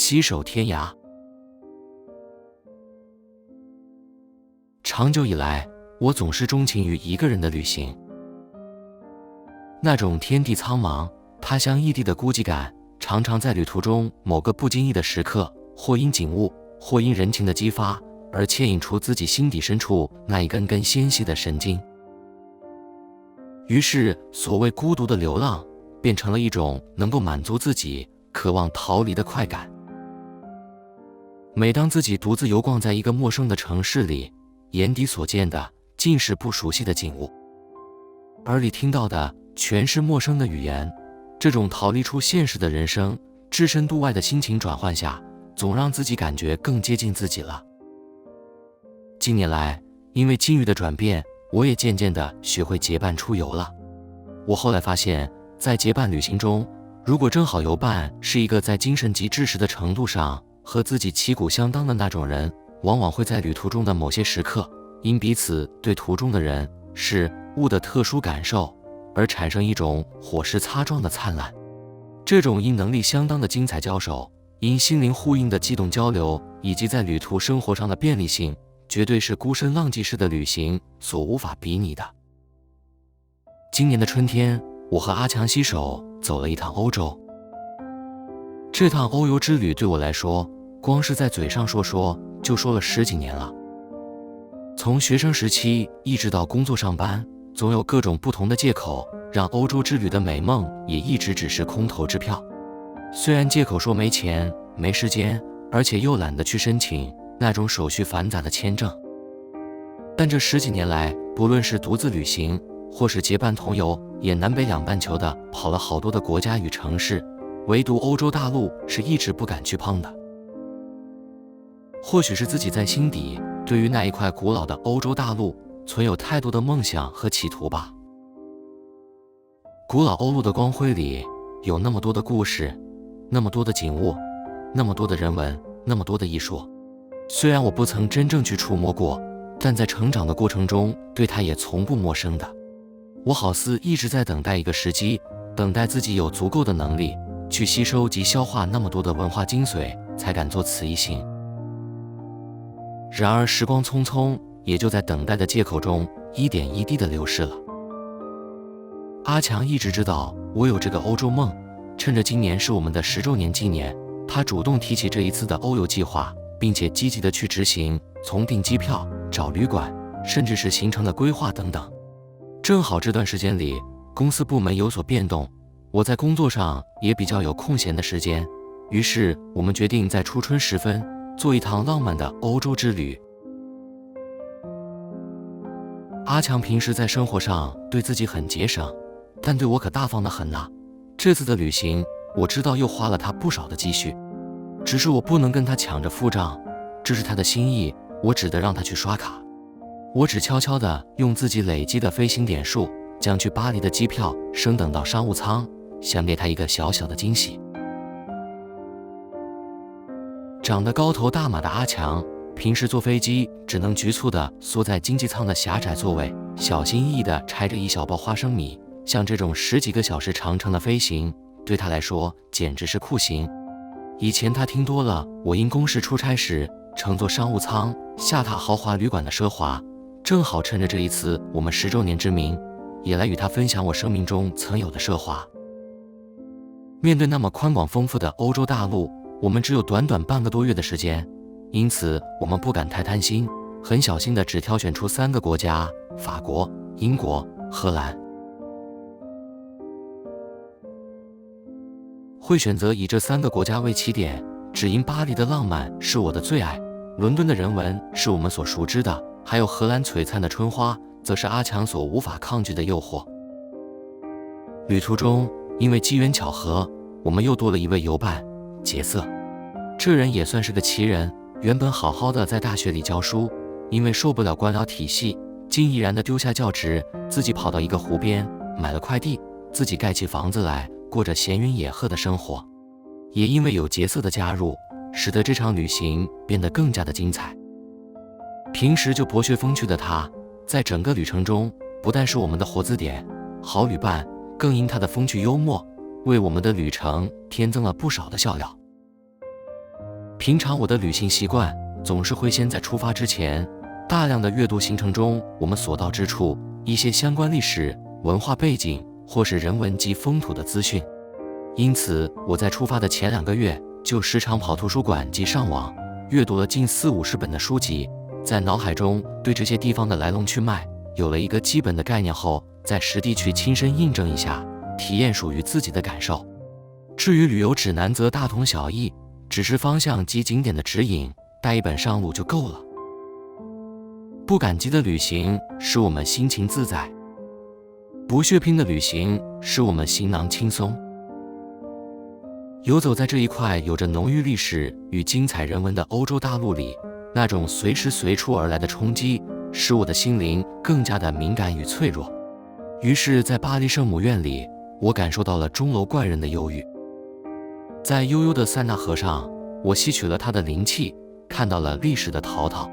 携手天涯。长久以来，我总是钟情于一个人的旅行。那种天地苍茫、他乡异地的孤寂感，常常在旅途中某个不经意的时刻，或因景物，或因人情的激发，而牵引出自己心底深处那一根根纤细的神经。于是，所谓孤独的流浪，变成了一种能够满足自己渴望逃离的快感。每当自己独自游逛在一个陌生的城市里，眼底所见的尽是不熟悉的景物，耳里听到的全是陌生的语言，这种逃离出现实的人生，置身度外的心情转换下，总让自己感觉更接近自己了。近年来，因为境遇的转变，我也渐渐地学会结伴出游了。我后来发现，在结伴旅行中，如果正好游伴是一个在精神及知识的程度上和自己旗鼓相当的那种人，往往会在旅途中的某些时刻，因彼此对途中的人、事物的特殊感受，而产生一种火石擦撞的灿烂。这种因能力相当的精彩交手，因心灵呼应的悸动交流，以及在旅途生活上的便利性，绝对是孤身浪迹式的旅行所无法比拟的。今年的春天，我和阿强携手走了一趟欧洲。这趟欧游之旅对我来说，光是在嘴上说就说了10几年了。从学生时期一直到工作上班，总有各种不同的借口，让欧洲之旅的美梦也一直只是空头支票。虽然借口说没钱、没时间，而且又懒得去申请那种手续繁杂的签证，但这10几年来，不论是独自旅行，或是结伴同游，也南北两半球的跑了好多的国家与城市，唯独欧洲大陆是一直不敢去碰的。或许是自己在心底对于那一块古老的欧洲大陆存有太多的梦想和企图吧。古老欧陆的光辉里，有那么多的故事，那么多的景物，那么多的人文，那么多的艺术。虽然我不曾真正去触摸过，但在成长的过程中，对它也从不陌生的。我好似一直在等待一个时机，等待自己有足够的能力去吸收及消化那么多的文化精髓，才敢做此一行。然而时光匆匆，也就在等待的借口中一点一滴地流逝了。阿强一直知道我有这个欧洲梦，趁着今年是我们的10周年纪念，他主动提起这一次的欧游计划，并且积极地去执行，从订机票、找旅馆，甚至是行程的规划等等。正好这段时间里，公司部门有所变动，我在工作上也比较有空闲的时间，于是我们决定在初春时分做一趟浪漫的欧洲之旅。阿强平时在生活上对自己很节省，但对我可大方得很呐。这次的旅行，我知道又花了他不少的积蓄，只是我不能跟他抢着付账，这是他的心意，我只得让他去刷卡。我只悄悄地用自己累积的飞行点数，将去巴黎的机票升等到商务舱，想给他一个小小的惊喜。长得高头大马的阿强，平时坐飞机只能局促地缩在经济舱的狭窄座位，小心翼翼地拆着一小包花生米。像这种10几个小时长程的飞行，对他来说简直是酷刑。以前他听多了我因公事出差时乘坐商务舱下榻豪华旅馆的奢华，正好趁着这一次我们10周年之名，也来与他分享我生命中曾有的奢华。面对那么宽广丰富的欧洲大陆，我们只有短短半个多月的时间，因此我们不敢太贪心，很小心地只挑选出3个国家：法国、英国、荷兰。会选择以这3个国家为起点，只因巴黎的浪漫是我的最爱，伦敦的人文是我们所熟知的，还有荷兰璀璨的春花，则是阿强所无法抗拒的诱惑。旅途中，因为机缘巧合，我们又多了一位游伴杰瑟。这人也算是个奇人，原本好好的在大学里教书，因为受不了官僚体系，竟毅然地丢下教职，自己跑到一个湖边买了块地，自己盖起房子来，过着闲云野鹤的生活。也因为有杰瑟的加入，使得这场旅行变得更加的精彩。平时就博学风趣的他，在整个旅程中不但是我们的活字典、好旅伴，更因他的风趣幽默，为我们的旅程添增了不少的笑料。平常我的旅行习惯总是会先在出发之前大量的阅读行程中我们所到之处一些相关历史、文化背景或是人文及风土的资讯。因此，我在出发的前2个月就时常跑图书馆及上网，阅读了近40-50本的书籍，在脑海中对这些地方的来龙去脉有了一个基本的概念后，在实地去亲身印证一下，体验属于自己的感受。至于旅游指南则大同小异，只是方向及景点的指引，带一本上路就够了。不赶集的旅行使我们心情自在，不血拼的旅行使我们行囊轻松。游走在这一块有着浓郁历史与精彩人文的欧洲大陆里，那种随时随处而来的冲击使我的心灵更加的敏感与脆弱。于是在巴黎圣母院里，我感受到了钟楼怪人的忧郁。在悠悠的塞纳河上，我吸取了它的灵气，看到了历史的滔滔。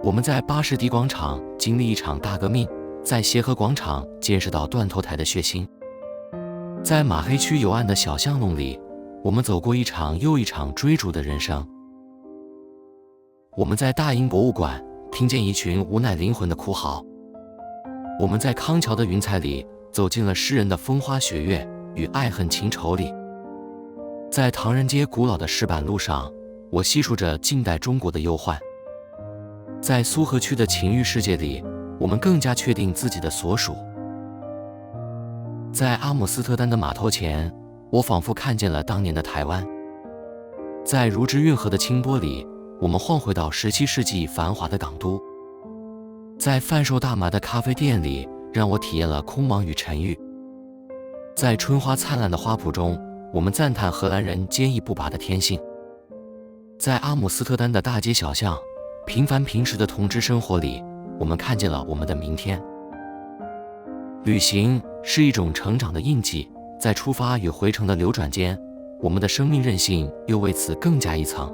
我们在巴士底广场经历一场大革命，在协和广场见识到断头台的血腥。在马黑区幽暗的小巷弄里，我们走过一场又一场追逐的人生。我们在大英博物馆听见一群无奈灵魂的哭嚎。我们在康桥的云彩里走进了诗人的风花雪月与爱恨情仇里。在唐人街古老的石板路上，我细数着近代中国的忧患。在苏河区的情欲世界里，我们更加确定自己的所属。在阿姆斯特丹的码头前，我仿佛看见了当年的台湾。在如织运河的清波里，我们晃回到17世纪繁华的港都。在贩售大麻的咖啡店里，让我体验了空茫与沉郁。在春花灿烂的花圃中，我们赞叹荷兰人坚毅不拔的天性。在阿姆斯特丹的大街小巷，平凡平实的同志生活里，我们看见了我们的明天。旅行是一种成长的印记，在出发与回程的流转间，我们的生命韧性又为此更加一层。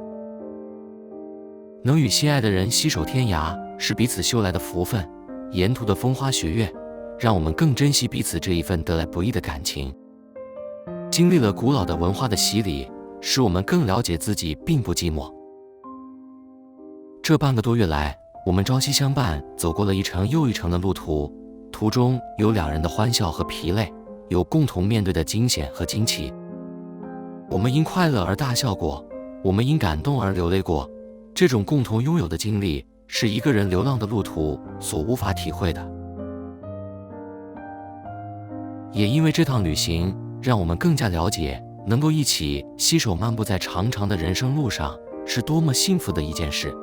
能与心爱的人携手天涯，是彼此修来的福分。沿途的风花雪月，让我们更珍惜彼此这一份得来不易的感情。经历了古老的文化的洗礼，使我们更了解自己并不寂寞。这半个多月来，我们朝夕相伴，走过了一程又一程的路途，途中有2人的欢笑和疲累，有共同面对的惊险和惊奇。我们因快乐而大笑过，我们因感动而流泪过。这种共同拥有的经历，是一个人流浪的路途所无法体会的。也因为这趟旅行，让我们更加了解，能够一起携手漫步在长长的人生路上，是多么幸福的一件事。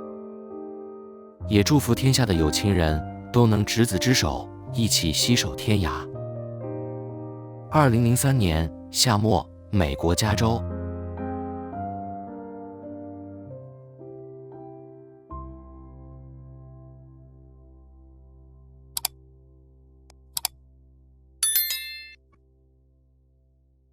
也祝福天下的有情人都能执子之手，一起携手天涯。2003年夏末，美国加州。